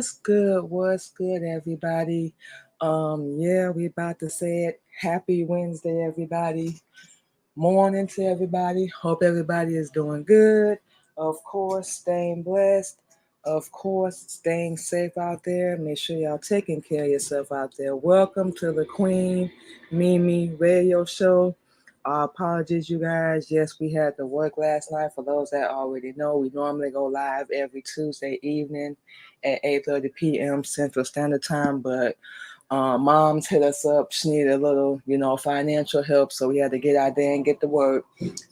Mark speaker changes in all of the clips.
Speaker 1: What's good, everybody? Yeah, we about to say it. Happy Wednesday, everybody. Morning to everybody. Hope everybody is doing good. Of course, staying blessed. Of course, staying safe out there. Make sure y'all taking care of yourself out there. Welcome to the Queen Mimi Radio Show. Apologies, you guys. Yes, we had to work last night. For those that already know, we normally go live every Tuesday evening at 8:30 p.m. Central Standard Time, but mom's hit us up. She needed a little, financial help, so we had to get out there and get to work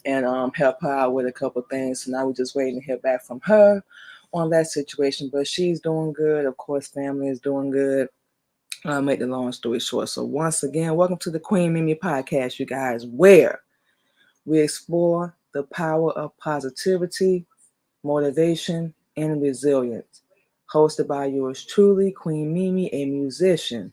Speaker 1: and help her out with a couple things. So now we're just waiting to hear back from her on that situation. But she's doing good. Of course, family is doing good. I'll make the long story short. So once again, welcome to the Queen Mimi podcast, you guys, where we explore the power of positivity, motivation, and resilience. Hosted by yours truly, Queen Mimi, a musician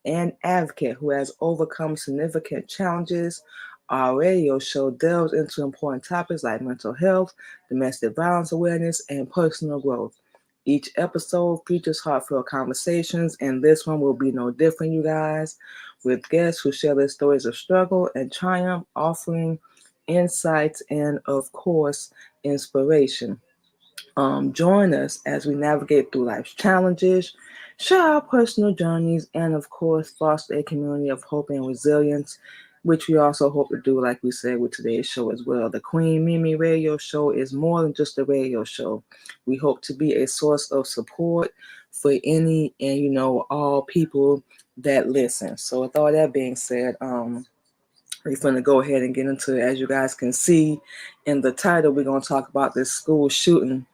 Speaker 1: and advocate who has overcome significant challenges. Our radio show delves into important topics like mental health, domestic violence awareness, and personal growth. Each episode features heartfelt conversations, and this one will be no different, you guys, with guests who share their stories of struggle and triumph, offering insights and, of course, inspiration. Join us as we navigate through life's challenges, share our personal journeys, and of course, foster a community of hope and resilience, which we also hope to do, like we said, with today's show as well. The Queen Mimi Radio Show is more than just a radio show. We hope to be a source of support for any and, all people that listen. So, with all that being said, we're going to go ahead and get into it. As you guys can see in the title, we're going to talk about this school shooting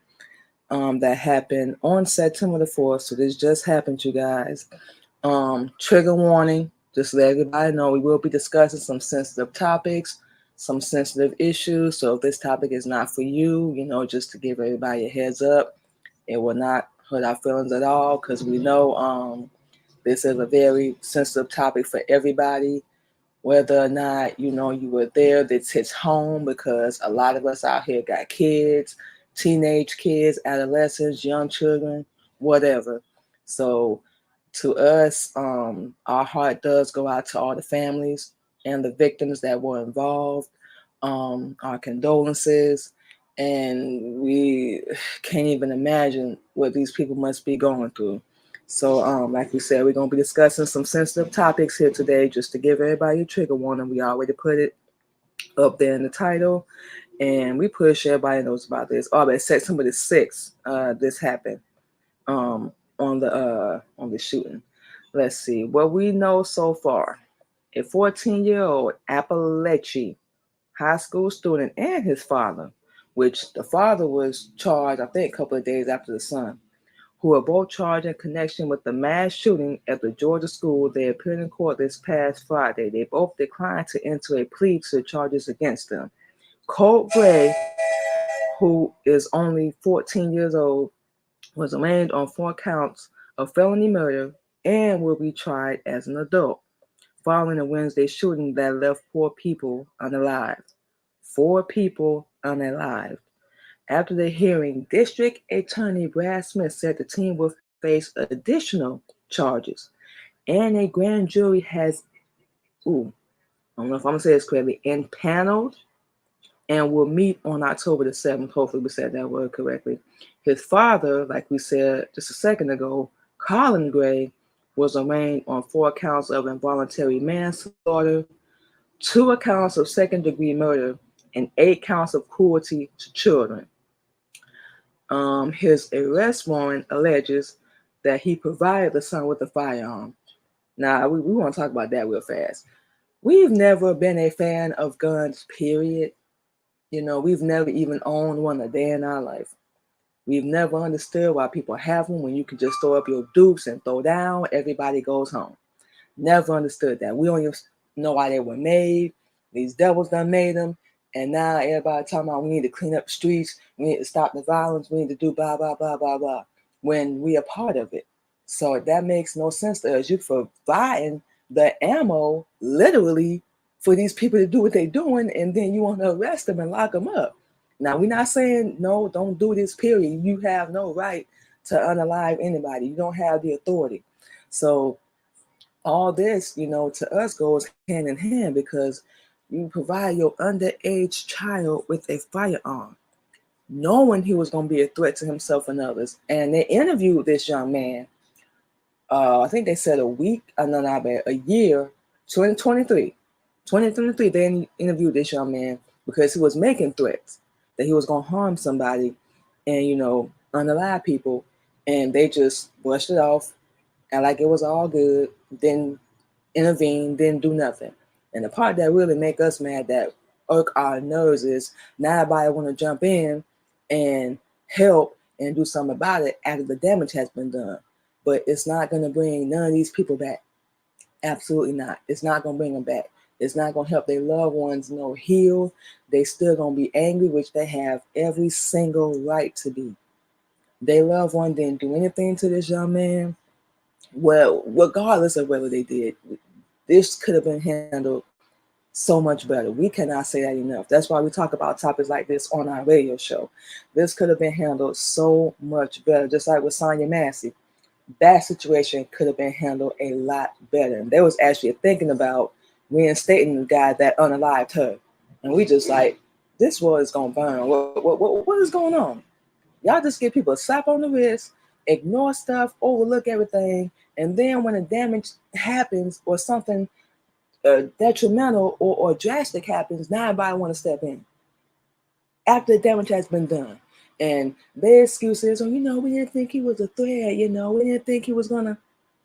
Speaker 1: that happened on September the 4th. So this just happened, you guys. Trigger warning, just to let everybody know, we will be discussing some sensitive topics, some sensitive issues. So if this topic is not for you, just to give everybody a heads up, it will not hurt our feelings at all, because we know this is a very sensitive topic for everybody. Whether or not, you were there, this hits home, because a lot of us out here got kids, teenage kids, adolescents, young children, whatever. So to us, our heart does go out to all the families and the victims that were involved. Our condolences. And we can't even imagine what these people must be going through. So, like we said, we're going to be discussing some sensitive topics here today, just to give everybody a trigger warning. We already put it up there in the title, and we push everybody knows about this. Oh, but September the 6th, this happened on the shooting. Let's see what we know so far. A 14-year-old Appalachian high school student and his father, which the father was charged, I think, a couple of days after the son, who were both charged in connection with the mass shooting at the Georgia school. They appeared in court this past Friday. They both declined to enter a plea to the charges against them. Colt Gray, who is only 14 years old, was arraigned on 4 counts of felony murder and will be tried as an adult, following a Wednesday shooting that left 4 people unalive. 4 people unalive. After the hearing, District Attorney Brad Smith said the team will face additional charges, and a grand jury has, I don't know if I'm going to say this correctly, impaneled, and will meet on October the 7th. Hopefully we said that word correctly. His father, like we said just a second ago, Colin Gray, was arraigned on 4 counts of involuntary manslaughter, 2 accounts of second-degree murder, and 8 counts of cruelty to children. His arrest warrant alleges that he provided the son with a firearm. Now, we want to talk about that real fast. We've never been a fan of guns, period. We've never even owned one a day in our life. We've never understood why people have them when you can just throw up your dukes and throw down, everybody goes home. Never understood that. We don't even know why they were made. These devils done made them. And now everybody talking about we need to clean up the streets, we need to stop the violence, we need to do blah, blah, blah, blah, blah, when we are part of it. So that makes no sense to us. You're providing the ammo, literally, for these people to do what they're doing, and then you want to arrest them and lock them up. Now, we're not saying, no, don't do this, period. You have no right to unalive anybody. You don't have the authority. So all this, to us goes hand in hand because you provide your underage child with a firearm, knowing he was going to be a threat to himself and others. And they interviewed this young man. I think they said a week, no, not bad, a year, 2023. 2023, they interviewed this young man because he was making threats that he was going to harm somebody and, unalive people. And they just brushed it off and like it was all good, didn't intervene, didn't do nothing. And the part that really make us mad, that irk our nerves, is not everybody want to jump in and help and do something about it after the damage has been done. But it's not going to bring none of these people back. Absolutely not. It's not going to bring them back. It's not going to help their loved ones, heal. They still going to be angry, which they have every single right to be. Their loved one didn't do anything to this young man. Well, regardless of whether they did, this could have been handled so much better. We cannot say that enough. That's why we talk about topics like this on our radio show. This could have been handled so much better, just like with Sonya Massey. That situation could have been handled a lot better. And they was actually thinking about reinstating the guy that unalived her. And we just like, this world is going to burn. What is going on? Y'all just give people a slap on the wrist, ignore stuff, overlook everything, and then when the damage happens or something detrimental or drastic happens, now everybody want to step in after the damage has been done. And their excuse is, we didn't think he was a threat, we didn't think he was gonna.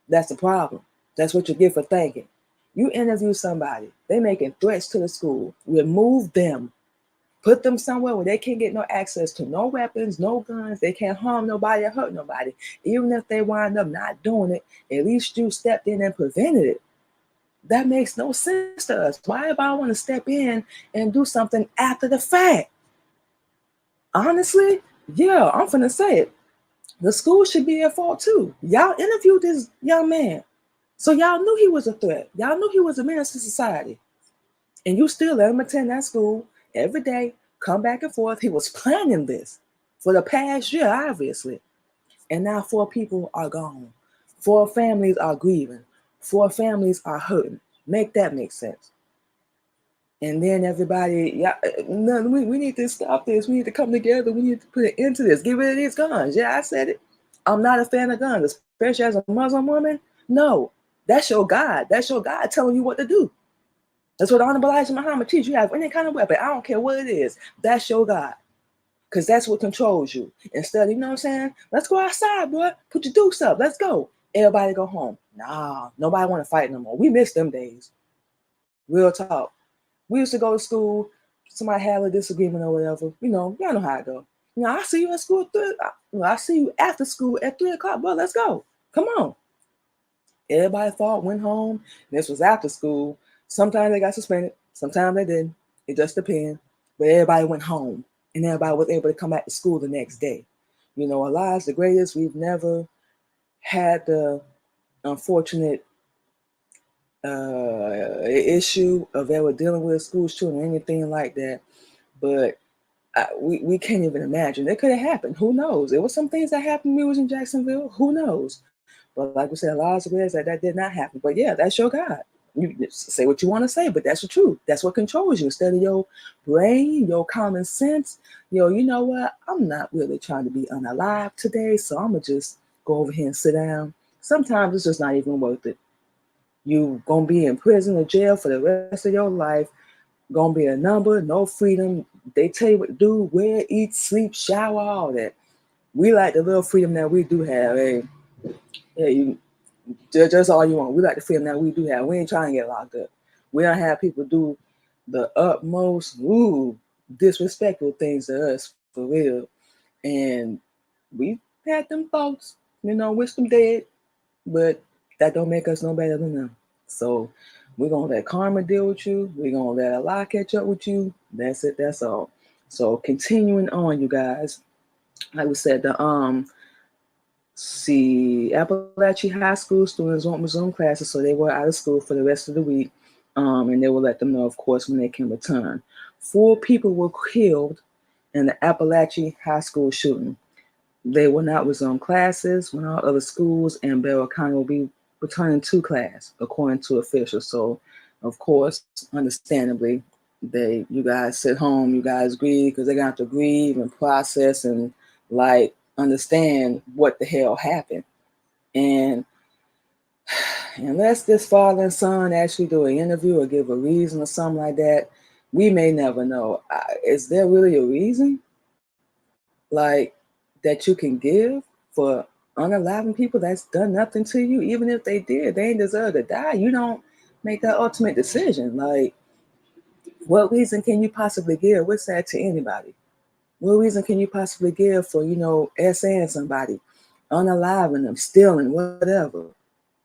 Speaker 1: That's the problem. That's what you get for thinking. You interview somebody, they making threats to the school, remove them, put them somewhere where they can't get no access to no weapons, no guns, they can't harm nobody or hurt nobody. Even if they wind up not doing it, at least you stepped in and prevented it. That makes no sense to us. Why if I want to step in and do something after the fact? Honestly, yeah, I'm finna say it. The school should be at fault too. Y'all interviewed this young man. So y'all knew he was a threat. Y'all knew he was a menace to society. And you still let him attend that school every day, come back and forth. He was planning this for the past year, obviously. And now 4 people are gone. 4 families are grieving. 4 families are hurting. Make that make sense. And then everybody, we need to stop this. We need to come together. We need to put an end to this. Get rid of these guns. Yeah, I said it. I'm not a fan of guns, especially as a Muslim woman. No, that's your God. That's your God telling you what to do. That's what Honorable Elijah Muhammad teach. You have any kind of weapon. I don't care what it is. That's your God. Because that's what controls you. Instead, you know what I'm saying? Let's go outside, bro. Put your dukes up. Let's go. Everybody go home. Nah, nobody want to fight no more. We miss them days. Real talk. We used to go to school. Somebody had a disagreement or whatever. Y'all know how it go. I see you at school at 3. I see you after school at 3 o'clock, bro. Let's go. Come on. Everybody fought, went home. This was after school. Sometimes they got suspended. Sometimes they didn't. It just depends. But everybody went home. And everybody was able to come back to school the next day. Allah's the greatest. We've never had the unfortunate issue of ever dealing with a school shooting or anything like that. But we can't even imagine. It could have happened. Who knows? There were some things that happened when we was in Jacksonville. Who knows? But like we said, Allah's the greatest, that did not happen. But yeah, that's your God. You say what you want to say, but that's the truth. That's what controls you. Instead of your brain, your common sense, you know what? I'm not really trying to be unalive today, so I'm going to just go over here and sit down. Sometimes it's just not even worth it. You going to be in prison or jail for the rest of your life. Going to be a number, no freedom. They tell you what to do, where, eat, sleep, shower, all that. We like the little freedom that we do have. Hey, you just all you want. We like the freedom that we do have. We ain't trying to get locked up. We don't have people do the utmost, disrespectful things to us for real. And we had them thoughts, wish them dead, but that don't make us no better than them. So we're going to let karma deal with you. We're going to let Allah catch up with you. That's it. That's all. So continuing on, you guys, like we said, Appalachia High School students won't resume classes, so they were out of school for the rest of the week, and they will let them know, of course, when they can return. 4 people were killed in the Appalachia High School shooting. They will not resume classes when all other schools in Barrow County will be returning to class, according to officials. So, of course, understandably, you guys sit home, you guys grieve because they're gonna have to grieve and process and like understand what the hell happened. And unless this father and son actually do an interview or give a reason or something like that, we may never know. Is there really a reason? Like that you can give for unaliving people that's done nothing to you, even if they did, they ain't deserve to die. You don't make that ultimate decision. Like, what reason can you possibly give? What's that to anybody? What reason can you possibly give for, SAing somebody, unaliving them, stealing, whatever?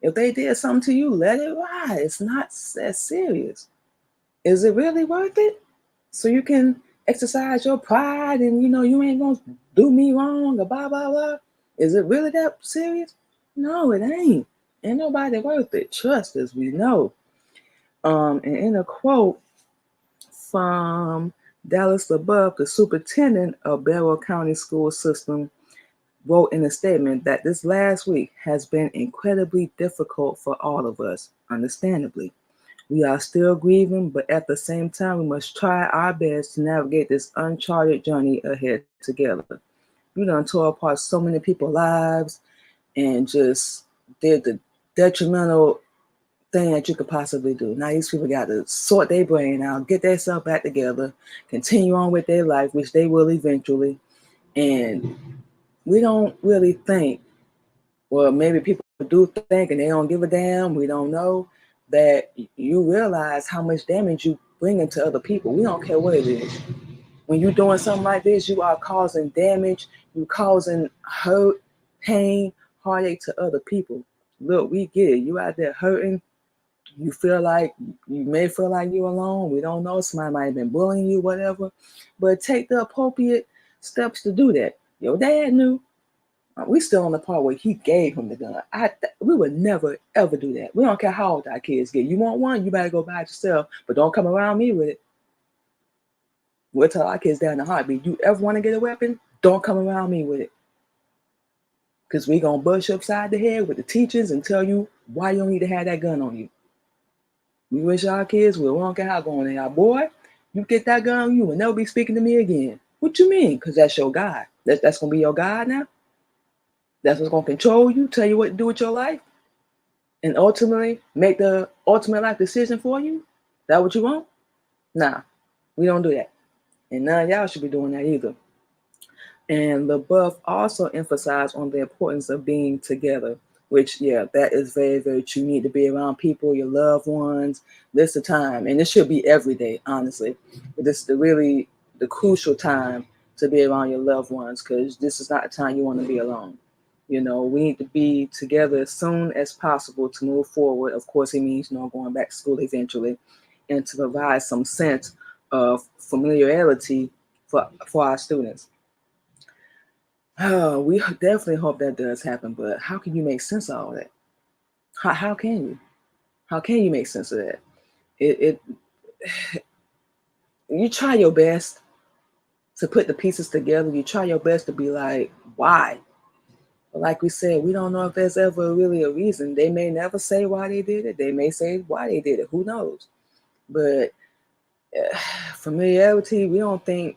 Speaker 1: If they did something to you, let it ride. It's not that serious. Is it really worth it? So you can exercise your pride and you ain't gonna do me wrong or blah blah blah. Is it really that serious? No, it ain't. Ain't nobody worth it. Trust us, we know. And in a quote from Dallas LaBeouf, the superintendent of Barrow County School System, wrote in a statement that this last week has been incredibly difficult for all of us, understandably. We are still grieving, but at the same time, we must try our best to navigate this uncharted journey ahead together. You done tore apart so many people's lives and just did the detrimental thing that you could possibly do. Now these people got to sort their brain out, get themselves back together, continue on with their life, which they will eventually. And we don't really think, well, maybe people do think and they don't give a damn, we don't know, that you realize how much damage you bring into other people. We don't care what it is. When you're doing something like this, you are causing damage, you're causing hurt, pain, heartache to other people. Look, we get it. You out there hurting. You may feel like you're alone. We don't know. Somebody might have been bullying you, whatever. But take the appropriate steps to do that. Your dad knew. We still on the part where he gave him the gun. We would never ever do that. We don't care how old our kids get. You want one, you better go buy it yourself. But don't come around me with it. We'll tell our kids down in a heartbeat. You ever want to get a weapon? Don't come around me with it. Because we gonna bust you upside the head with the teachers and tell you why you don't need to have that gun on you. We wish our kids we don't care how going in. Our boy, you get that gun on you will never be speaking to me again. What you mean? Because that's your God. That's gonna be your God now. That's what's gonna control you, tell you what to do with your life, and ultimately make the ultimate life decision for you. That what you want? Nah, we don't do that. And none of y'all should be doing that either. And LaBeouf also emphasized on the importance of being together, which, yeah, that is very, very true. You need to be around people, your loved ones. This is the time, and this should be every day, honestly. But this is the crucial time to be around your loved ones, because this is not a time you want to be alone. We need to be together as soon as possible to move forward. Of course, it means, going back to school eventually, and to provide some sense of familiarity for our students. Oh, we definitely hope that does happen, but how can you make sense of all that? How can you? How can you make sense of that? It You try your best to put the pieces together. You try your best to be like, why? But like we said, we don't know if there's ever really a reason. They may never say why they did it. They may say why they did it. Who knows? But familiarity, we don't think,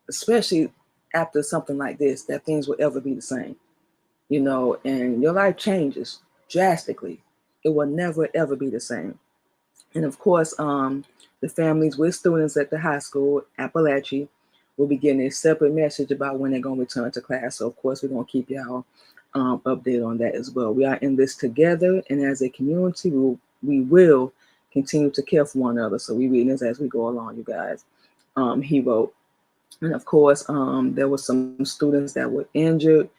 Speaker 1: especially after something like this, that things will ever be the same. And your life changes drastically. It will never, ever be the same. And of course, the families with students at the high school, Appalachia, will be getting a separate message about when they're going to return to class. So, of course, we're going to keep y'all updated on that as well. We are in this together, and as a community, we will continue to care for one another. So we read this as we go along, you guys. He wrote. And of course, there were some students that were injured,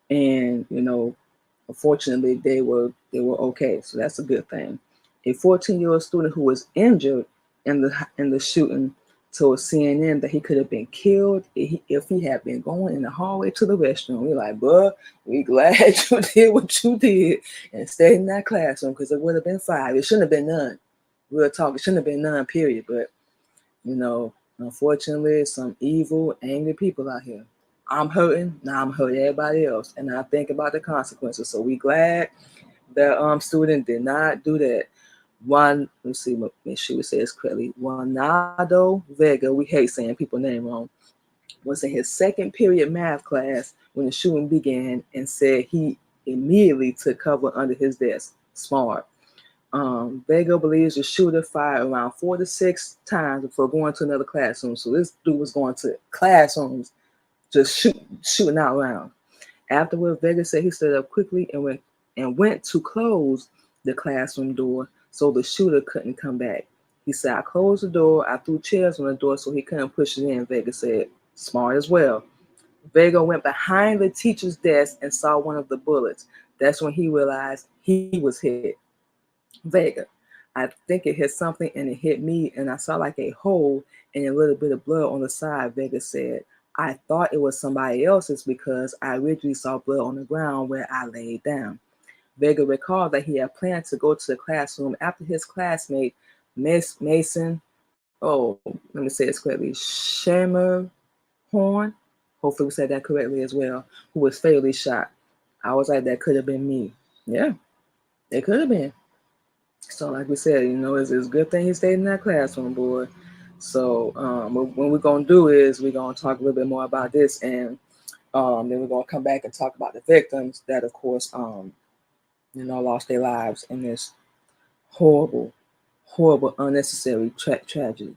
Speaker 1: and unfortunately, they were okay. So that's a good thing. A 14-year-old student who was injured in the shooting told CNN that he could have been killed if he had been going in the hallway to the restroom. We're like, bro, we glad you did what you did and stayed in that classroom, because it would have been 5. It shouldn't have been none. Real talk, it shouldn't have been none, period. But unfortunately, some evil, angry people out here. I'm hurting, now I'm hurting everybody else, and I think about the consequences. So we glad the student did not do that. Juan, let's see, make sure we say this correctly. Juanado Vega, we hate saying people's name wrong, was in his second period math class when the shooting began and said he immediately took cover under his desk. Smart. Vega believes the shooter fired around 4 to 6 times before going to another classroom. So this dude was going to classrooms, just shooting out rounds. Afterward, Vega said he stood up quickly and went to close the classroom door so the shooter couldn't come back. He said, I closed the door, I threw chairs on the door so he couldn't push it in, Vega said. Smart as well. Vega went behind the teacher's desk and saw one of the bullets. That's when he realized he was hit. Vega, I think it hit something and it hit me, and I saw like a hole and a little bit of blood on the side, Vega said. I thought it was somebody else's because I originally saw blood on the ground where I laid down. Vega recalled that he had planned to go to the classroom after his classmate, Miss Mason, let me say this correctly, Shamer Horn, hopefully we said that correctly as well, who was fatally shot. I was like, that could have been me. Yeah, it could have been. So like we said, it's a good thing he stayed in that classroom, boy. So what we're going to do is we're going to talk a little bit more about this, and then we're going to come back and talk about the victims that, of course, lost their lives in this horrible, horrible, unnecessary tragedy.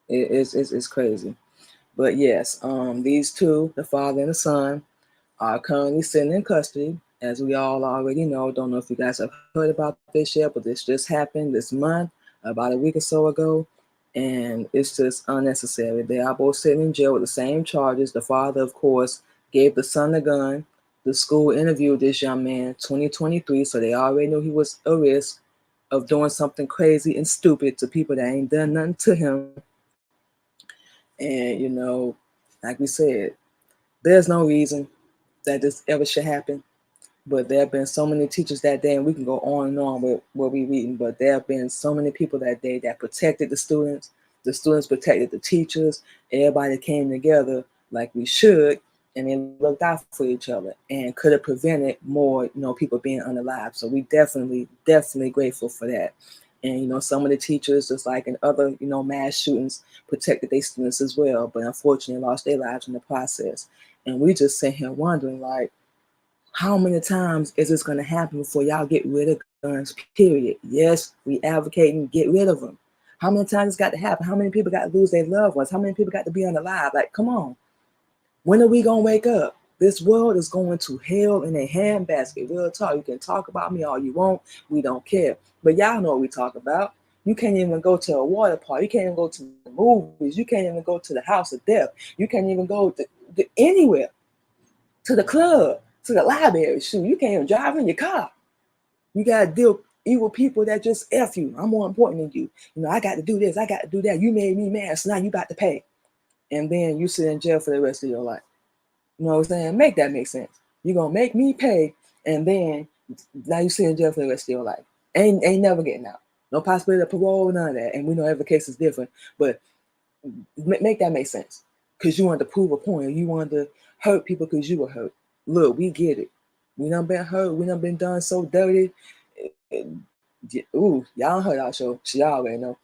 Speaker 1: It's crazy. But yes, these two, the father and the son, are currently sitting in custody, as we all already know. Don't know if you guys have heard about this yet, but this just happened this month, about a week or so ago, and it's just unnecessary. They are both sitting in jail with the same charges. The father, of course, gave the son a gun. The school interviewed this young man 2023, so they already knew he was a risk of doing something crazy and stupid to people that ain't done nothing to him. And, like we said, there's no reason that this ever should happen. But there have been so many teachers that day, and we can go on and on with what we're reading, but there have been so many people that day that protected the students protected the teachers, everybody came together like we should, and they looked out for each other and could have prevented more, people being unalive. So we definitely grateful for that. And, some of the teachers, just like in other, mass shootings, protected their students as well, but unfortunately lost their lives in the process. And we just sit here wondering, like, how many times is this going to happen before y'all get rid of guns, period? Yes, we advocating get rid of them. How many times it's got to happen? How many people got to lose their loved ones? How many people got to be unalive? Like, come on. When are we going to wake up? This world is going to hell in a handbasket. Real talk. You can talk about me all you want. We don't care. But y'all know what we talk about. You can't even go to a water park. You can't even go to the movies. You can't even go to the house of death. You can't even go to anywhere. To the club, to the library. Shoot, you can't even drive in your car. You got to deal with evil people that just F you. I'm more important than you. I got to do this. I got to do that. You made me mad, so now you got to pay. And then you sit in jail for the rest of your life. You know what I'm saying? Make that make sense. You're going to make me pay, and then now you sit in jail for the rest of your life. Ain't never getting out. No possibility of parole, none of that. And we know every case is different. But make that make sense. Because you wanted to prove a point. You wanted to hurt people because you were hurt. Look, we get it. We done been hurt. We done been done so dirty. Ooh, y'all heard our show. Y'all already know.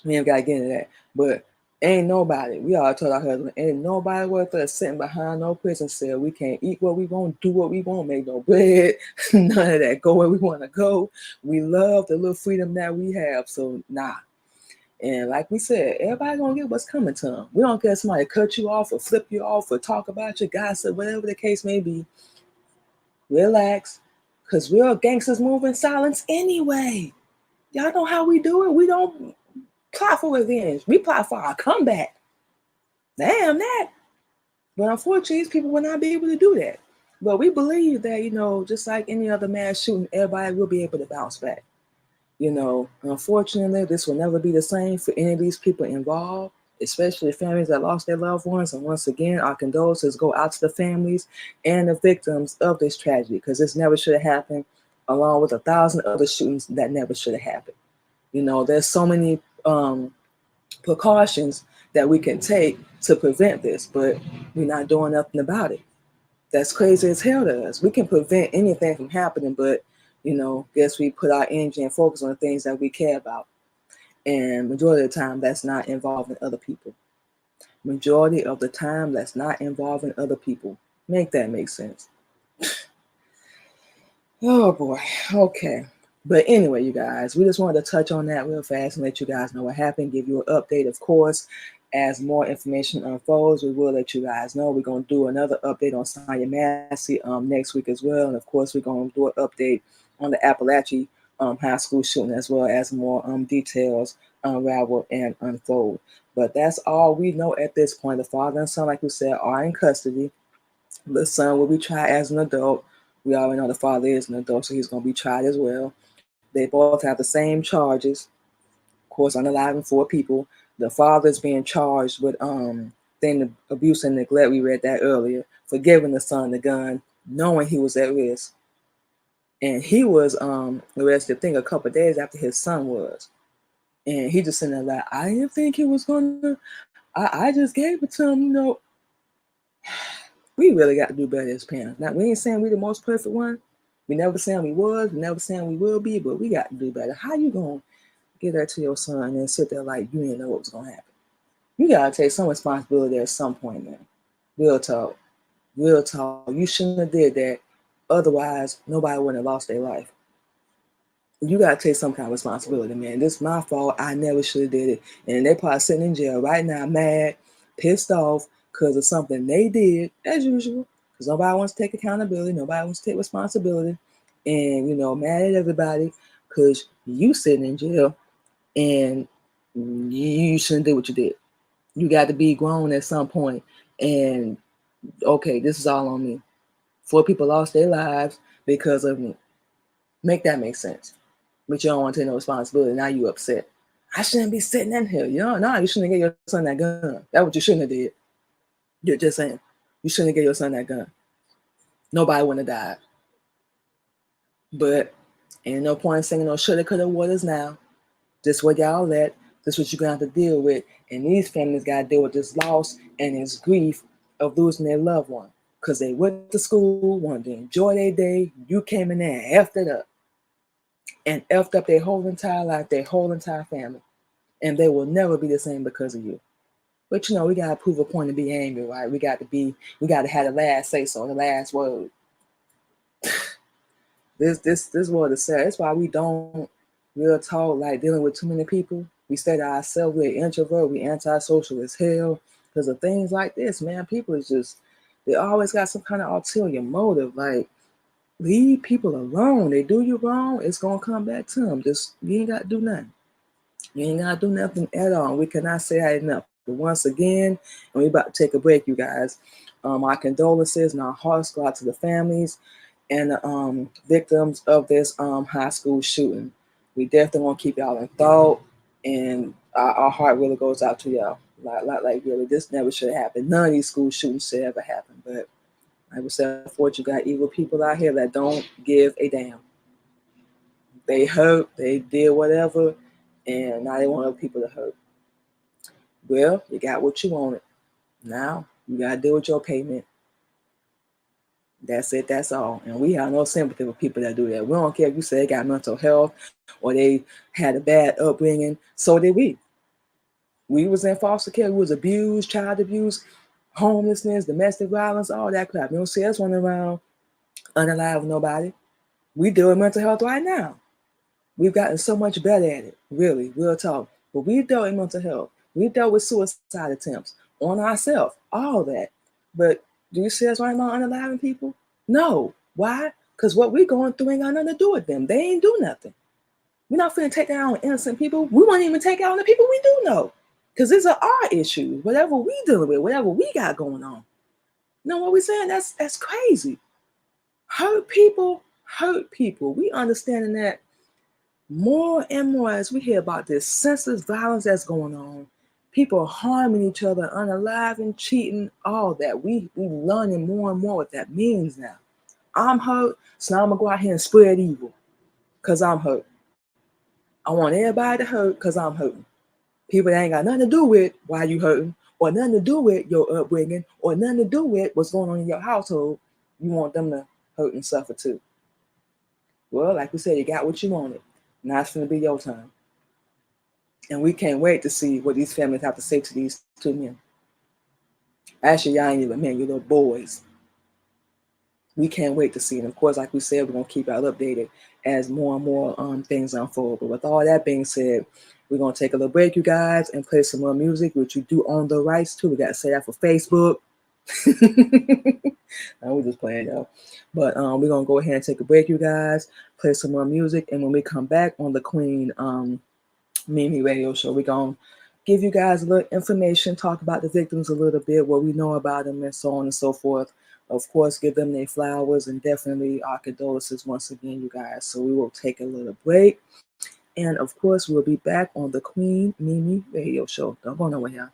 Speaker 1: We ain't got to get into that. But ain't nobody, we all told our husband, ain't nobody worth us sitting behind no prison cell. We can't eat what we want, do what we want, make no bread, none of that. Go where we want to go. We love the little freedom that we have. So, nah. And like we said, everybody gonna get what's coming to them. We don't care if somebody cut you off or flip you off or talk about you, gossip, whatever the case may be. Relax, because real gangsters move in silence anyway. Y'all know how we do it. We don't plot for revenge. We plot for our comeback. Damn that. But unfortunately, these people will not be able to do that. But we believe that, just like any other mass shooting, everybody will be able to bounce back. Unfortunately, this will never be the same for any of these people involved, especially families that lost their loved ones. And once again, our condolences go out to the families and the victims of this tragedy, because this never should have happened, along with 1,000 other shootings that never should have happened. There's so many precautions that we can take to prevent this, but we're not doing nothing about it. That's crazy as hell to us. We can prevent anything from happening, but guess we put our energy and focus on the things that we care about. And majority of the time, that's not involving other people. Majority of the time, that's not involving other people. Make that make sense. Oh boy. Okay. But anyway, you guys, we just wanted to touch on that real fast and let you guys know what happened, give you an update, of course. As more information unfolds, we will let you guys know. We're going to do another update on Sonya Massey next week as well. And of course, we're going to do an update on the Appalachia high school shooting as well as more details unravel and unfold. But that's all we know at this point. The father and son, like we said, are in custody. The son will be tried as an adult. We already know the father is an adult, so he's going to be tried as well. They both have the same charges. Of course, unaliving 4 people. The father is being charged with abuse and neglect. We read that earlier. For giving the son the gun, knowing he was at risk. And he was arrested, I think, a couple of days after his son was. And he just sitting there like, I didn't think he was gonna. I just gave it to him. We really got to do better as parents. Now, we ain't saying we the most perfect one. We never saying we was. We never saying we will be. But we got to do better. How you gonna give that to your son and sit there like you didn't know what was gonna happen? You gotta take some responsibility at some point, man. Real talk. Real talk. You shouldn't have did that. Otherwise, nobody wouldn't have lost their life. You gotta take some kind of responsibility, man. This is my fault. I never should have did it. And they probably sitting in jail right now, mad, pissed off because of something they did, as usual. Because nobody wants to take accountability. Nobody wants to take responsibility. And, mad at everybody because you sitting in jail and you shouldn't do what you did. You got to be grown at some point. And, okay, this is all on me. 4 people lost their lives because of me. Make that make sense. But you don't want to take no responsibility. Now you upset. I shouldn't be sitting in here. No, you shouldn't have gave your son that gun. That's what you shouldn't have did. You're just saying. You shouldn't have gave your son that gun. Nobody wouldn't have died. But ain't no point in saying no shoulda, coulda, wouldas now. This what y'all at. This what you're going to have to deal with. And these families got to deal with this loss and this grief of losing their loved one. Because they went to school, wanted to enjoy their day. You came in there and effed it up. And effed up their whole entire life, their whole entire family. And they will never be the same because of you. But we gotta prove a point to be angry, right? We gotta have the last say so, the last word. This word is sad. That's why we don't real talk like dealing with too many people. We stay to ourselves, we're introvert, we antisocial as hell. Because of things like this, man, people is just, they always got some kind of ulterior motive. Like, leave people alone. They do you wrong, it's gonna come back to them. Just, you ain't gotta do nothing. You ain't gotta do nothing at all. We cannot say that enough. But once again, and we about to take a break, you guys. Our condolences and our hearts go out to the families and the victims of this high school shooting. We definitely want to keep y'all in thought, and our heart really goes out to y'all. Like really, this never should have happened. None of these school shootings should ever happen. But like I said, unfortunately, you got evil people out here that don't give a damn. They hurt, they did whatever, and now they want other people to hurt. Well, you got what you wanted. Now you gotta deal with your payment. That's it, that's all. And we have no sympathy for people that do that. We don't care if you say they got mental health or they had a bad upbringing. So did we. We was in foster care, we was abused, child abuse, homelessness, domestic violence, all that crap. You don't see us running around unalive with nobody. We deal with mental health right now. We've gotten so much better at it, really, real talk. But we dealt with mental health. We dealt with suicide attempts on ourselves, all that. But do you see us right now unaliving people? No. Why? Because what we're going through ain't got nothing to do with them. They ain't do nothing. We're not finna take that out on innocent people. We won't even take it out on the people we do know. Because these are our issues. Whatever we dealing with, whatever we got going on. You know what we're saying? That's crazy. Hurt people. We understanding that more and more as we hear about this senseless violence that's going on, people harming each other, unaliving, cheating, all that. We learning more and more what that means now. I'm hurt, so now I'm gonna go out here and spread evil because I'm hurt. I want everybody to hurt because I'm hurting. People that ain't got nothing to do with why you hurting, or nothing to do with your upbringing, or nothing to do with what's going on in your household. You want them to hurt and suffer too. Well, like we said, you got what you wanted. Now it's going to be your time. And we can't wait to see what these families have to say to these two men. Actually, y'all ain't even men, you're little boys. We can't wait to see. And of course, like we said, we're going to keep y'all updated as more and more things unfold. But with all that being said, we're going to take a little break, you guys, and play some more music, which you do own the rights to. We got to say that for Facebook. No, we're just playing, y'all. But we're going to go ahead and take a break, you guys, play some more music. And when we come back on the Queen Mimi Radio Show, we're going to give you guys a little information, talk about the victims a little bit, what we know about them, and so on and so forth. Of course, give them their flowers, and definitely our condolences once again, you guys. So we will take a little break. And of course, we'll be back on the Queen Mimi Radio Show. Don't go nowhere, y'all.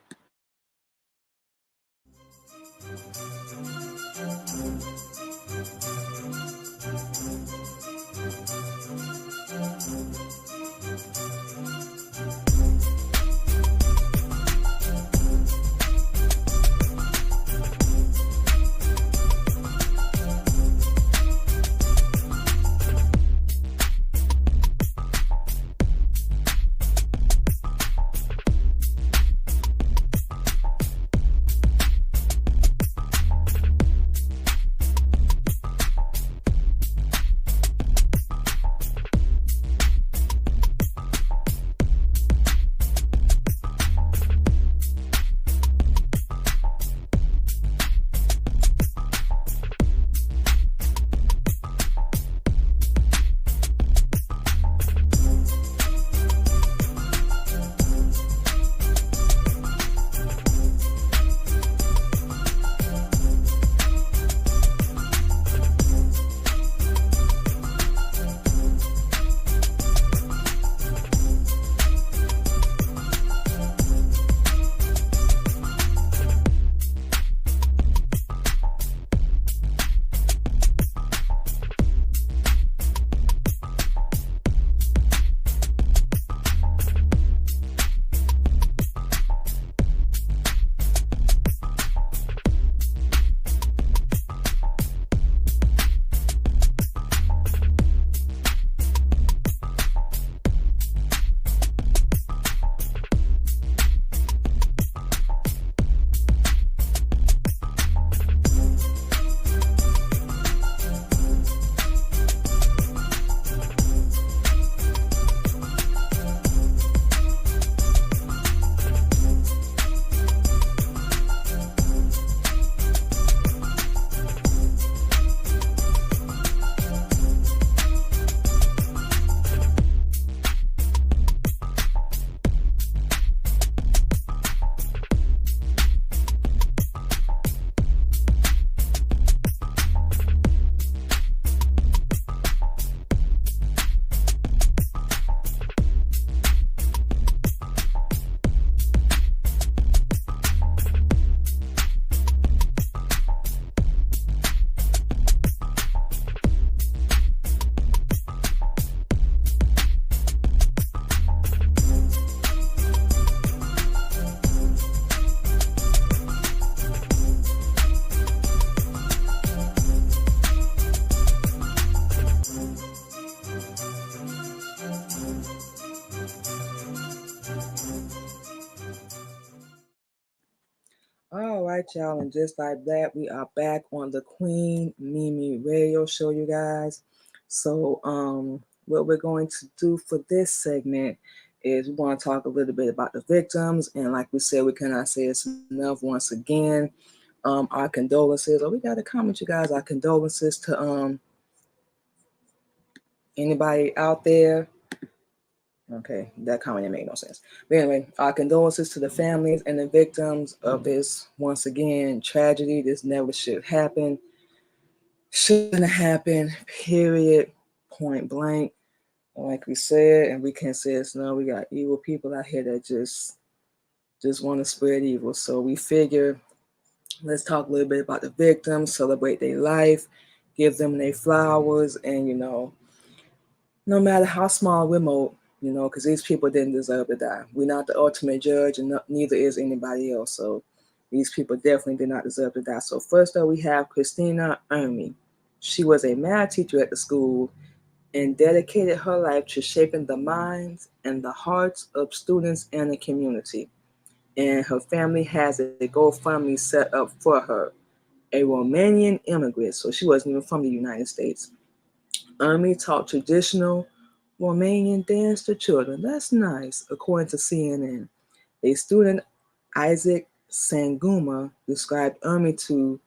Speaker 1: All right, y'all, and just like that, we are back on the Queen Mimi Radio Show, you guys. So, what we're going to do for this segment is we want to talk a little bit about the victims, and like we said, we cannot say it's enough. Once again, our condolences. Oh, we got to comment, you guys. Our condolences to anybody out there. Okay, that comment didn't make no sense. But anyway, our condolences to the families and the victims of this, once again, tragedy. This never should happen. Shouldn't have happened, period, point blank. Like we said, and we can't say it's no, we got evil people out here that just want to spread evil. So we figure, let's talk a little bit about the victims, celebrate their life, give them their flowers, and no matter how small, remote, because these people didn't deserve to die. We're not the ultimate judge, and neither is anybody else. So these people definitely did not deserve to die. So first up, we have Christina Ermi. She was a math teacher at the school and dedicated her life to shaping the minds and the hearts of students and the community. And her family has a GoFundMe set up for her, a Romanian immigrant, so she wasn't even from the United States. Ermi taught traditional Romanian dance to children. That's nice, according to CNN. A student, Isaac Sanguma, described Ermi to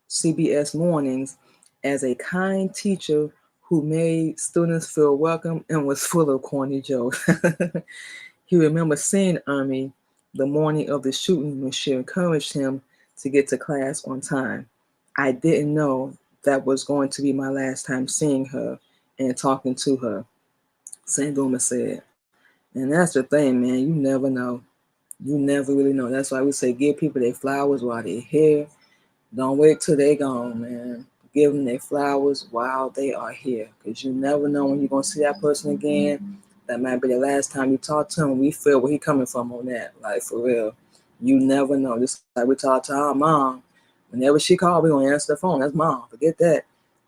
Speaker 1: CBS Mornings as a kind teacher who made students feel welcome and was full of corny jokes. He remembers seeing Ermi the morning of the shooting when she encouraged him to get to class on time. I didn't know that was going to be my last time seeing her and talking to her, Sangoma said. And that's the thing, man. You never know. You never really know. That's why we say give people their flowers while they're here. Don't wait till they gone, man. Give them their flowers while they are here, because you never know when you're gonna see that person again. That might be the last time you talk to him. We feel where he coming from on that, like for real. You never know. Just like we talk to our mom. Whenever she called, we gonna answer the phone. That's mom. Forget that.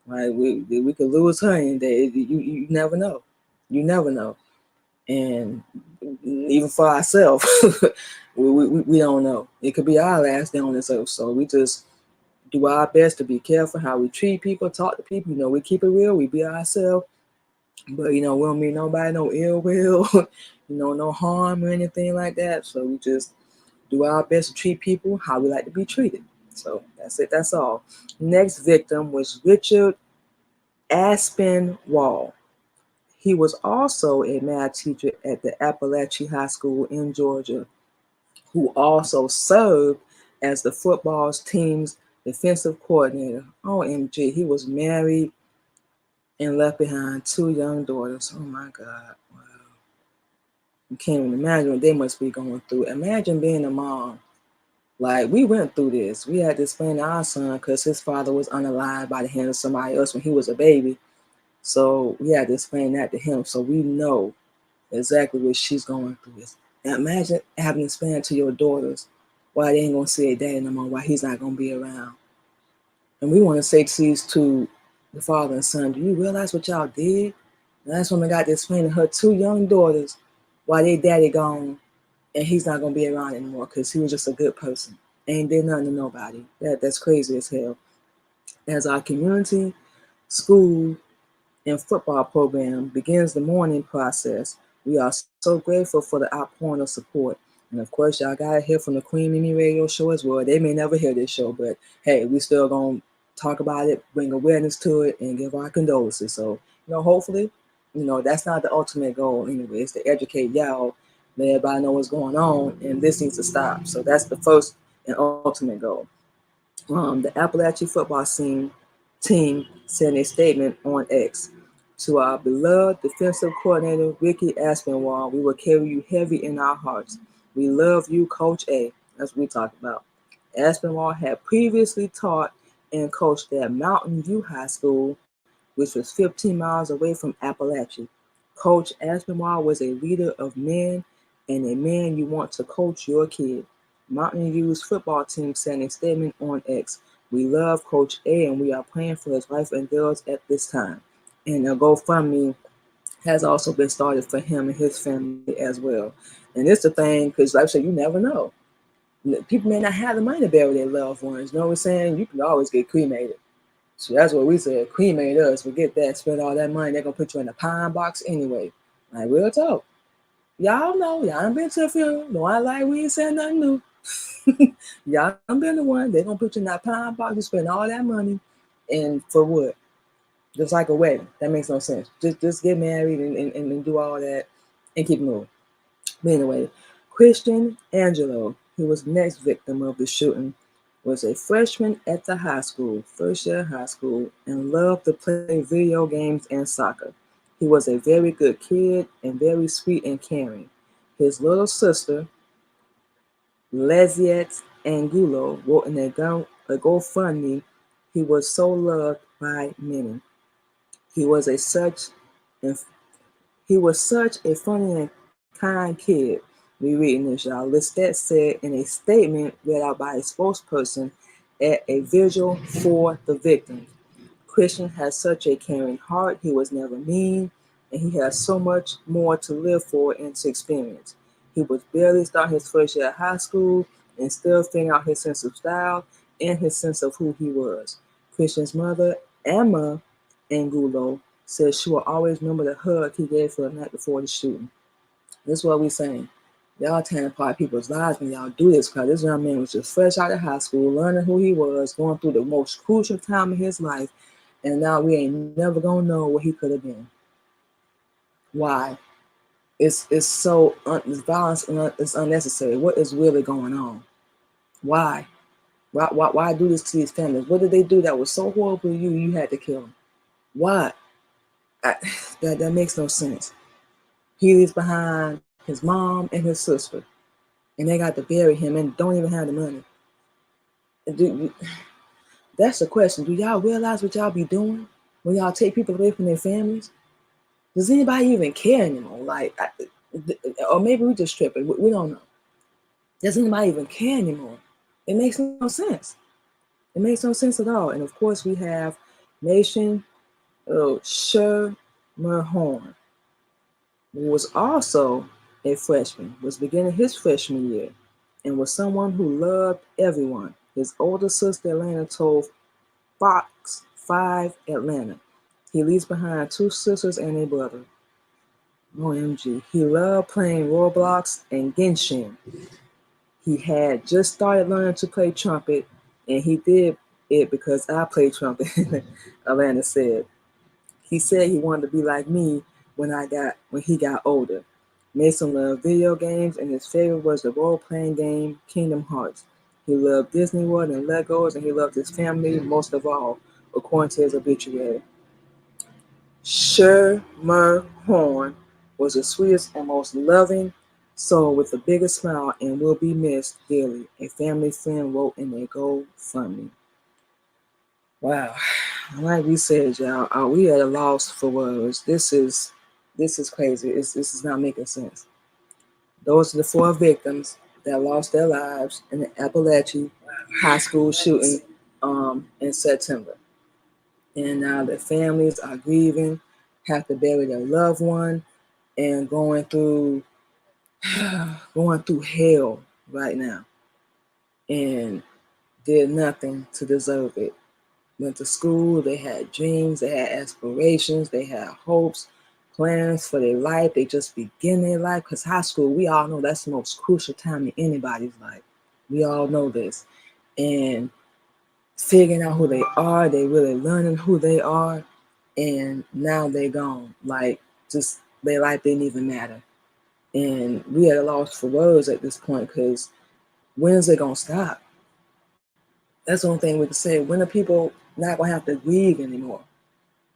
Speaker 1: Like we could lose her any day. You never know. You never know. And even for ourselves, we don't know. It could be our last day on this earth. So we just do our best to be careful how we treat people, talk to people. We keep it real, we be ourselves. But we don't mean nobody no ill will, no harm or anything like that. So we just do our best to treat people how we like to be treated. So that's it, that's all. Next victim was Richard Aspinwall. He was also a math teacher at the Appalachian High School in Georgia, who also served as the football team's defensive coordinator. OMG, he was married and left behind two young daughters. Oh my God. Wow. You can't even imagine what they must be going through. Imagine being a mom. Like, we went through this. We had to explain to our son because his father was unalive by the hand of somebody else when he was a baby. So we had to explain that to him. So we know exactly what she's going through. And imagine having to explain to your daughters why they ain't gonna see their daddy no more, why he's not gonna be around. And we want to say to the father and son, do you realize what y'all did? And that's when we got to explain to her two young daughters why their daddy gone and he's not gonna be around anymore because he was just a good person. Ain't did nothing to nobody. That's crazy as hell. As our community, school, and football program begins the mourning process, we are so grateful for the outpouring of support. And of course, y'all got to hear from the Queen Mimi Radio Show as well. They may never hear this show, but hey, we still going to talk about it, bring awareness to it, and give our condolences. So, hopefully, that's not the ultimate goal anyway. It's to educate y'all, let everybody know what's going on, and this needs to stop. So that's the first and ultimate goal. The Appalachian football team sent a statement on X. To our beloved defensive coordinator, Ricky Aspinwall, we will carry you heavy in our hearts. We love you, Coach A. That's what we talked about. Aspinwall had previously taught and coached at Mountain View High School, which was 15 miles away from Appalachia. Coach Aspinwall was a leader of men and a man you want to coach your kid. Mountain View's football team sent a statement on X. We love Coach A and we are praying for his wife and girls at this time. And a GoFundMe has also been started for him and his family as well. And it's the thing, because like I said, you never know. People may not have the money to bury their loved ones. You know what I'm saying? You can always get cremated. So that's what we said. Cremate us. Forget that. Spend all that money. They're going to put you in a pine box anyway. Like, real talk. Y'all know. Y'all done been to a funeral. No, I like we ain't saying nothing new. Y'all done been the one. They're going to put you in that pine box and spend all that money. And for what? Just like a wedding. That makes no sense. Just get married and do all that and keep moving. But anyway, Christian Angelo, who was the next victim of the shooting, was a freshman at the high school, first year high school, and loved to play video games and soccer. He was a very good kid and very sweet and caring. His little sister, Leziet Angulo, wrote in a GoFundMe, he was so loved by many. He was a such He was such a funny and kind kid. We reading this, y'all. Lestat said in a statement read out by a spokesperson at a vigil for the victims. Christian has such a caring heart. He was never mean, and he has so much more to live for and to experience. He was barely starting his first year of high school and still figuring out his sense of style and his sense of who he was. Christian's mother, Emma Angulo, says she will always remember the hug he gave her the night before the shooting. This is what we're saying. Y'all tearing apart people's lives when y'all do this, because this young man was just fresh out of high school, learning who he was, going through the most crucial time of his life, and now we ain't never gonna know what he could have been. Why? It's so it's violence and it's unnecessary. What is really going on? Why? Why do this to these families? What did they do that was so horrible to you? You had to kill them. Why? That makes no sense. He leaves behind his mom and his sister, and they got to bury him and don't even have the money. That's the question. Do y'all realize what y'all be doing when y'all take people away from their families? Does anybody even care anymore? Or maybe we just tripping. We don't know. Does anybody even care anymore? It makes no sense. It makes no sense at all. And of course, we have Nation Schermerhorn, who was also a freshman, was beginning his freshman year, and was someone who loved everyone. His older sister, Atlanta, told Fox 5 Atlanta. He leaves behind 2 sisters and a brother. OMG. He loved playing Roblox and Genshin. He had just started learning to play trumpet, and he did it because I play trumpet, Atlanta said. He said he wanted to be like me when he got older. Mason loved video games, and his favorite was the role-playing game Kingdom Hearts. He loved Disney World and Legos, and he loved his family most of all, according to his obituary. Schermerhorn was the sweetest and most loving soul with the biggest smile and will be missed dearly, a family friend wrote in their GoFundMe. Wow. Like we said, y'all, we at a loss for words. This is crazy. This is not making sense. Those are the 4 victims that lost their lives in the Appalachia high school shooting in September. And now their families are grieving, have to bury their loved one, and going through hell right now. And did nothing to deserve it. Went to school, they had dreams, they had aspirations, they had hopes, plans for their life. They just begin their life, because high school, we all know that's the most crucial time in anybody's life. We all know this. And figuring out who they are, they really learning who they are, and now they're gone. Like, just their life didn't even matter. And we at a loss for words at this point, because when is it gonna stop? That's the only thing we can say. When are people not gonna have to grieve anymore?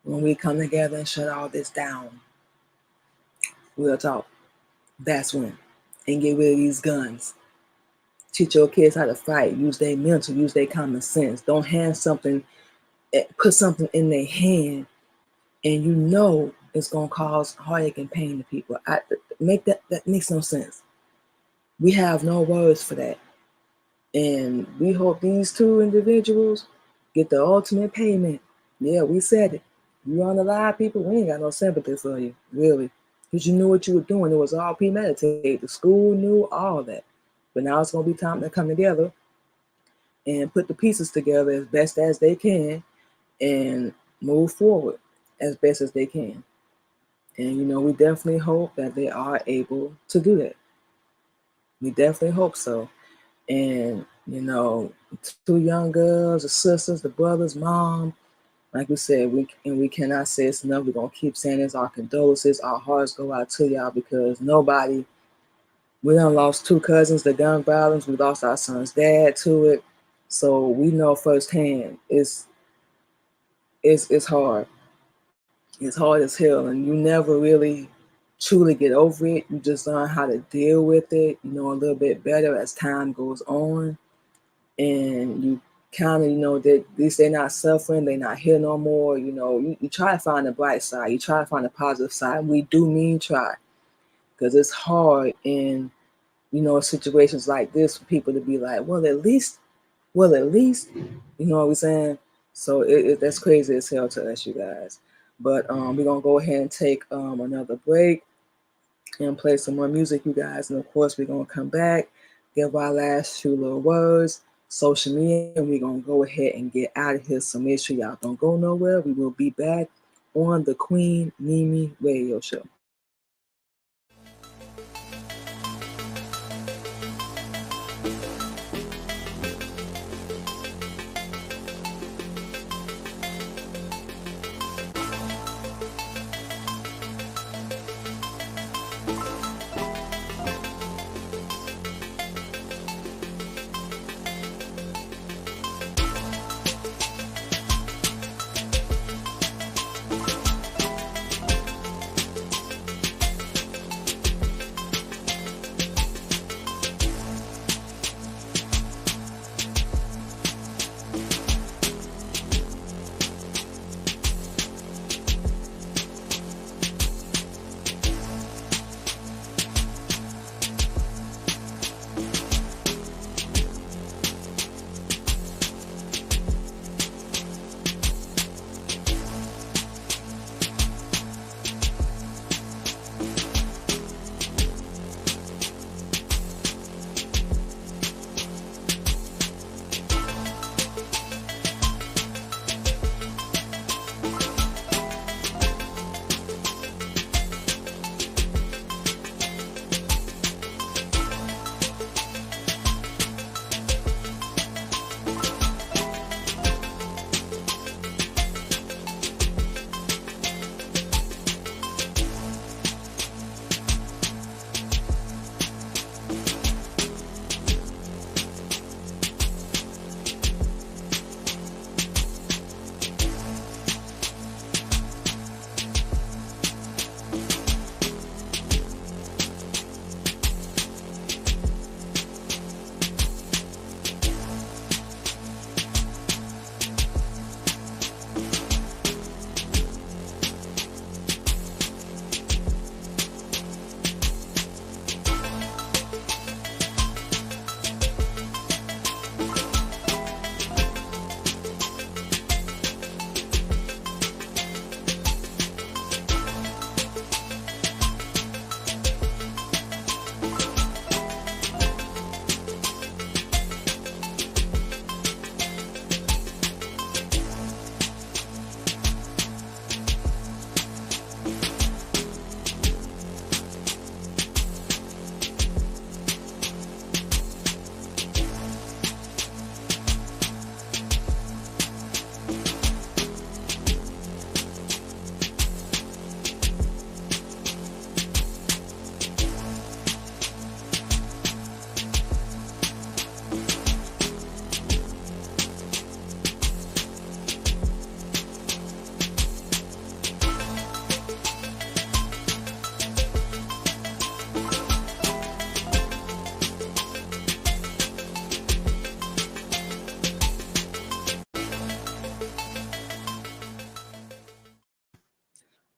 Speaker 1: When we come together and shut all this down, we'll talk. That's when. And get rid of these guns. Teach your kids how to fight. Use their mental. Use their common sense. Don't put something in their hand, and you know it's gonna cause heartache and pain to people. That makes no sense. We have no words for that. And we hope these 2 individuals get the ultimate payment. Yeah, we said it. You on the live, people, we ain't got no sympathy for you, really. Because you knew what you were doing. It was all premeditated. The school knew all that. But now it's going to be time to come together and put the pieces together as best as they can and move forward as best as they can. And, we definitely hope that they are able to do that. We definitely hope so. And, 2 young girls, the sisters, the brothers, mom, like we said, we cannot say it's enough. We're going to keep saying this. Our condolences, our hearts go out to y'all, because we done lost 2 cousins to gun violence. We lost our son's dad to it. So we know firsthand it's hard. It's hard as hell, and you never really truly get over it. You just learn how to deal with it, a little bit better as time goes on. And you kind of, that at least they're not suffering, they're not here no more. You try to find the bright side, you try to find the positive side. We do mean try, because it's hard in, situations like this for people to be like, well, at least, you know what I'm saying? So that's crazy as hell to us, you guys. But we're going to go ahead and take another break and play some more music, you guys. And of course, we're going to come back, give our last few little words, social media, and we're going to go ahead and get out of here. So make sure y'all don't go nowhere. We will be back on the Queen Mimi Radio Show.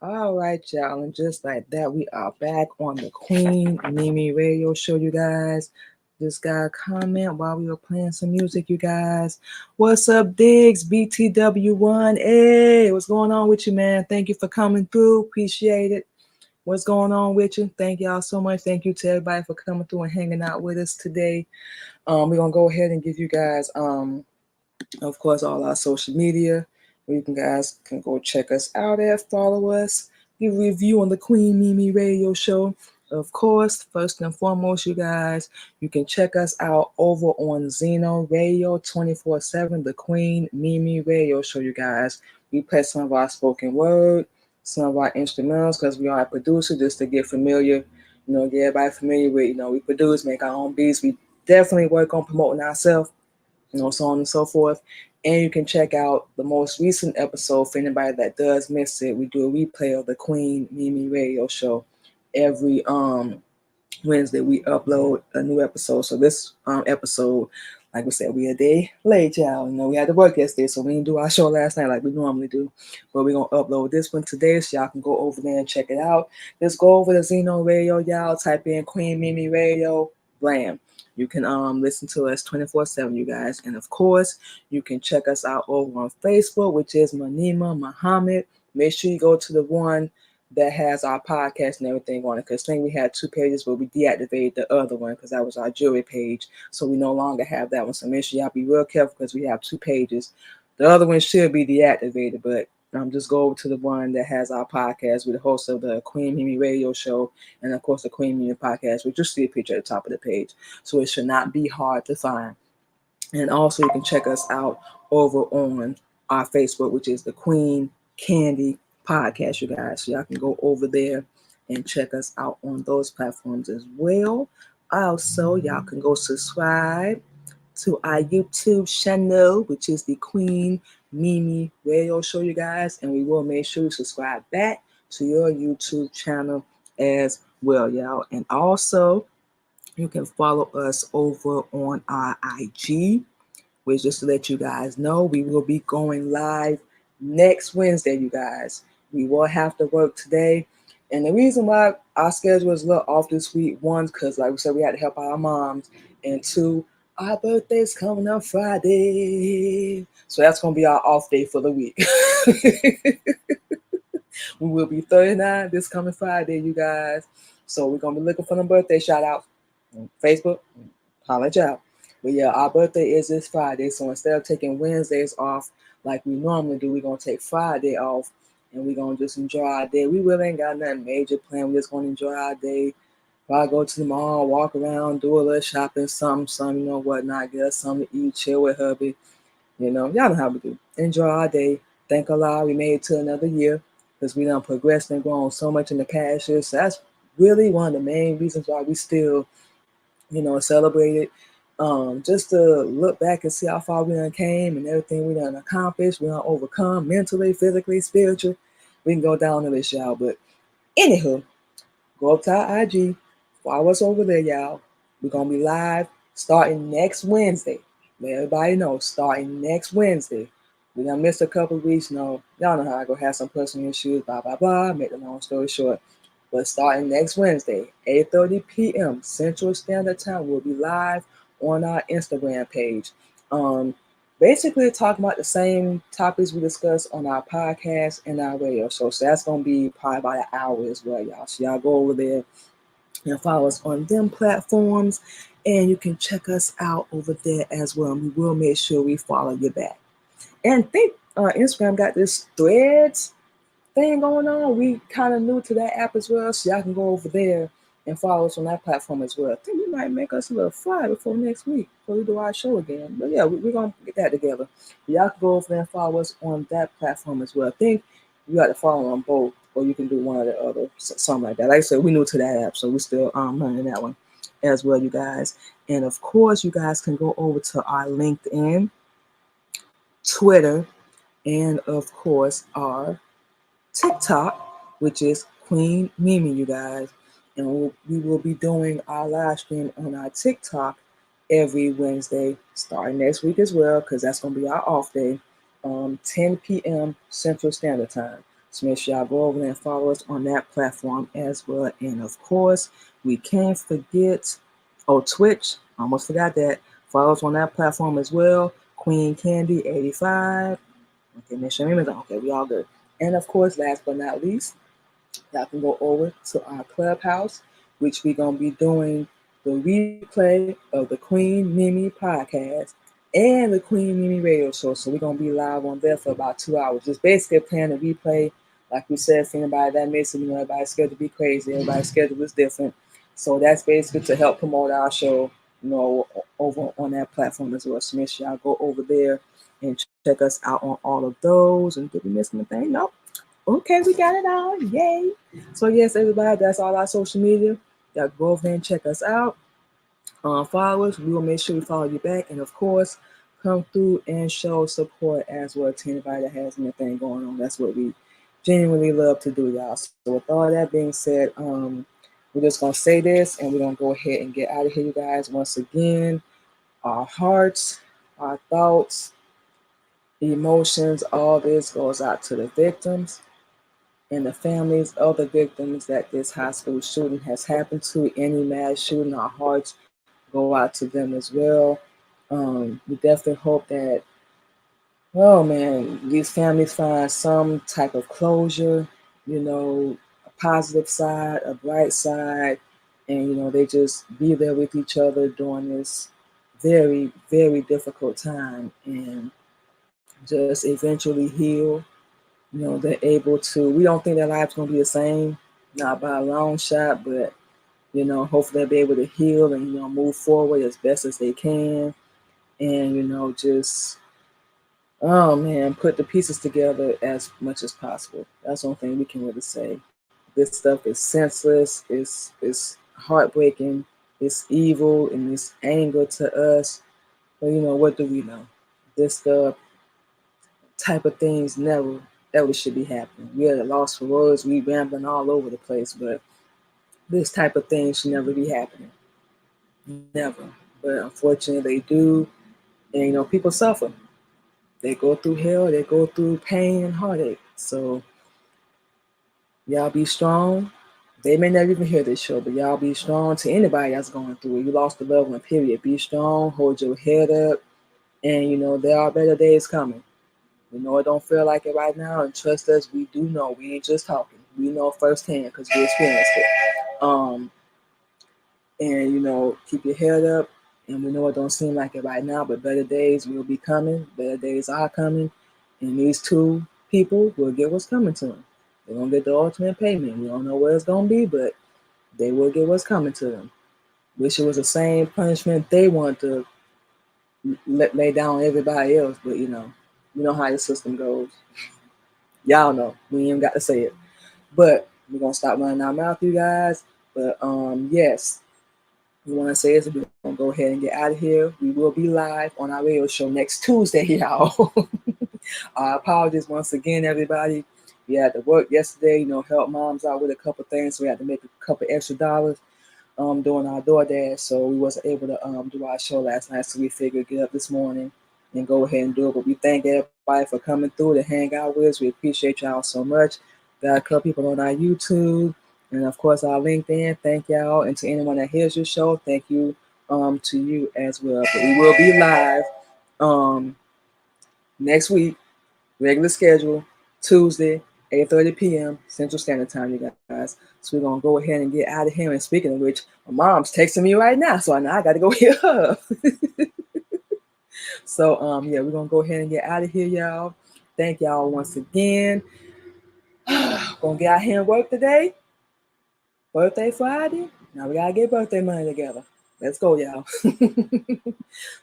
Speaker 1: All right, y'all, and just like that, we are back on the Queen Mimi Radio Show, you guys. Just got a comment while we were playing some music, you guys. What's up, Diggs? BTW1. Hey, what's going on with you, man? Thank you for coming through. Appreciate it. What's going on with you? Thank y'all so much. Thank you to everybody for coming through and hanging out with us today. We're gonna go ahead and give you guys, of course, all our social media. You guys can go check us out at, follow us, give a review on the Queen Mimi Radio Show. Of course, first and foremost, you guys, you can check us out over on Zeno Radio 24/7, the Queen Mimi Radio Show, you guys. We play some of our spoken word, some of our instrumentals, because we are a producer, just to get familiar, get everybody familiar with, we produce, make our own beats. We definitely work on promoting ourselves, so on and so forth. And you can check out the most recent episode for anybody that does miss it. We do a replay of the Queen Mimi Radio Show every Wednesday. We upload a new episode. So this episode Like we said, we a day late, y'all. You know, we had to work yesterday, so we didn't do our show last night like we normally do. But we're gonna upload this one today, so y'all can go over there and check it out. Just go over to Zeno Radio, y'all. Type in Queen Mimi Radio, blam. You can listen to us 24/7, you guys. And of course, you can check us out over on Facebook, which is Manima Muhammad. Make sure you go to the one that has our podcast and everything on it. Because I think we had 2 pages, but we deactivated the other one because that was our jewelry page. So we no longer have that one. So make sure y'all be real careful because we have 2 pages. The other one should be deactivated, but just go over to the one that has our podcast with the host of the Queen Mimi Radio Show and of course the Queen Mimi podcast, which you'll see a picture at the top of the page. So it should not be hard to find. And also you can check us out over on our Facebook, which is the Queen Candy Podcast, you guys. So y'all can go over there and check us out on those platforms as well. Also, y'all can go subscribe to our YouTube channel, which is the Queen Mimi Radio Show, you guys. And we will make sure you subscribe back to your YouTube channel as well, y'all. And also, you can follow us over on our IG, which just to let you guys know, we will be going live next Wednesday, you guys. We will have to work today. And the reason why our schedule is a little off this week, one, because like we said, we had to help our moms. And two, our birthday's coming up Friday. So that's going to be our off day for the week. We will be 39 this coming Friday, you guys. So we're going to be looking for them birthday shout outs on Facebook. Holla out. But yeah, our birthday is this Friday. So instead of taking Wednesdays off like we normally do, we're going to take Friday off. And we're going to just enjoy our day. We really ain't got nothing major planned. We're just going to enjoy our day. Probably go to the mall, walk around, do a little shopping, something, whatnot. Get us something to eat, chill with hubby. Y'all know how we do. Enjoy our day. Thank Allah we made it to another year because we done progressed and grown so much in the past year. So that's really one of the main reasons why we still, celebrate it. Just to look back and see how far we done came and everything we done accomplished, we done overcome mentally, physically, spiritually. We can go down the list, y'all. But anywho, go up to our IG, follow us over there, y'all. We're gonna be live starting next Wednesday. Let everybody know, starting next Wednesday. We done missed a couple of weeks. Y'all know how I go have some personal issues, blah, blah, blah. Make the long story short. But starting next Wednesday, 8:30 p.m. Central Standard Time, we'll be live on our Instagram page. Basically talking about the same topics we discussed on our podcast and our radio show. So that's going to be probably about an hour as well, y'all. So y'all go over there and follow us on them platforms. And you can check us out over there as well. And we will make sure we follow you back. And I think Instagram got this Threads thing going on. We kind of new to that app as well, so y'all can go over there and follow us on that platform as well. I think we might make us a little flyer before next week before we do our show again. But yeah, we're gonna get that together. Y'all can go over there and follow us on that platform as well. I think you got to follow on both, or you can do one or the other, something like that. Like I said, we new to that app, so we still learning that one as well, you guys. And of course, you guys can go over to our LinkedIn, Twitter, and of course our TikTok, which is Queen Mimi, you guys. And we will be doing our live stream on our TikTok every Wednesday, starting next week as well, because that's going to be our off day, 10 p.m. Central Standard Time. So make sure y'all go over there and follow us on that platform as well. And of course, we can't forget, Twitch. Almost forgot that. Follow us on that platform as well. Queen Candy 85. Okay, make sure okay, we all good. And of course, last but not least, y'all can go over to our clubhouse, which we're going to be doing the replay of the Queen Mimi podcast and the Queen Mimi radio show. So we're going to be live on there for about 2 hours. Just basically playing a replay. Like we said, for anybody that missed it, everybody's schedule be crazy. Everybody's schedule is different. So that's basically to help promote our show, over on that platform as well. So make sure y'all go over there and check us out on all of those. And did we miss anything? Nope. Okay, we got it all. Yay. So yes, everybody, that's all our social media. Y'all go over there and check us out. Follow us. We will make sure we follow you back. And of course, come through and show support as well to anybody that has anything going on. That's what we genuinely love to do, y'all. So with all that being said, we're just going to say this and we're going to go ahead and get out of here, you guys. Once again, our hearts, our thoughts, emotions, all this goes out to the victims and the families of the victims that this high school shooting has happened to. Any mass shooting, our hearts go out to them as well. We definitely hope that, oh man, these families find some type of closure, a positive side, a bright side, and they just be there with each other during this very, very difficult time and just eventually heal. They're able to, we don't think their lives gonna be the same, not by a long shot, but hopefully they'll be able to heal and move forward as best as they can, and just, oh man, put the pieces together as much as possible. That's the only thing we can really say. This stuff is senseless, it's heartbreaking, it's evil, and it's anger to us. But what do we know? This type of things never ever should be happening. We are at a loss for words, we rambling all over the place, but this type of thing should never be happening. Never. But unfortunately they do, and people suffer. They go through hell, they go through pain and heartache. So y'all be strong. They may never even hear this show, but y'all be strong. To anybody that's going through it, you lost a loved one, period. Be strong, hold your head up, and there are better days coming. We know it don't feel like it right now, and trust us, we do know. We ain't just talking. We know firsthand because we experienced it. And keep your head up. And we know it don't seem like it right now, but better days will be coming. Better days are coming, and these two people will get what's coming to them. They're gonna get the ultimate payment. We don't know where it's gonna be, but they will get what's coming to them. Wish it was the same punishment they want to lay down on everybody else, but how the system goes. Y'all know. We ain't even got to say it. But we're gonna stop running our mouth, you guys. But yes, we want to say is we're gonna go ahead and get out of here. We will be live on our radio show next Tuesday, y'all. Apologies once again, everybody. We had to work yesterday, help moms out with a couple things. So we had to make a couple extra dollars doing our DoorDash. So we wasn't able to do our show last night. So we figured get up this morning and go ahead and do it. But we thank everybody for coming through to hang out with us. We appreciate y'all so much. Got a couple people on our YouTube and of course our LinkedIn. Thank y'all. And to anyone that hears your show, thank you to you as well. But we will be live next week, regular schedule, Tuesday, 8:30 p.m. Central Standard Time, you guys. So we're gonna go ahead and get out of here. And speaking of which, my mom's texting me right now, so I know I gotta go hear her. So yeah, we're gonna go ahead and get out of here, y'all. Thank y'all once again. Gonna get out here and work today. Birthday Friday. Now we gotta get birthday money together. Let's go, y'all.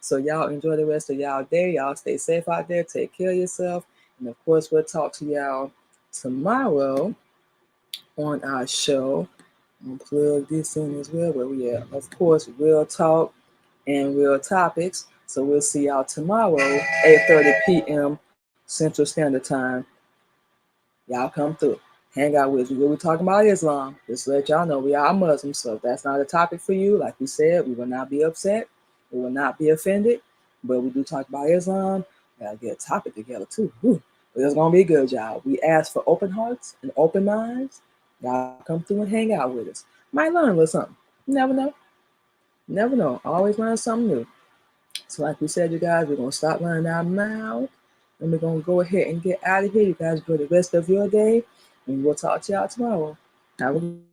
Speaker 1: So y'all enjoy the rest of y'all day. Y'all stay safe out there. Take care of yourself. And of course, we'll talk to y'all tomorrow on our show. I'm gonna plug this in as well, where we are, of course, real talk and real topics. So we'll see y'all tomorrow, 8:30 p.m. Central Standard Time. Y'all come through. Hang out with us. We'll be talking about Islam. Just to let y'all know we are Muslims. So if that's not a topic for you, like we said, we will not be upset. We will not be offended. But we do talk about Islam. Gotta get a topic together too. Whew. But it's gonna be good, y'all. We ask for open hearts and open minds. Y'all come through and hang out with us. Might learn a little something. You never know. Never know. Always learn something new. So like we said, you guys, we're gonna stop running our mouth. And we're going to go ahead and get out of here. You guys enjoy the rest of your day. And we'll talk to y'all tomorrow. Have a good one.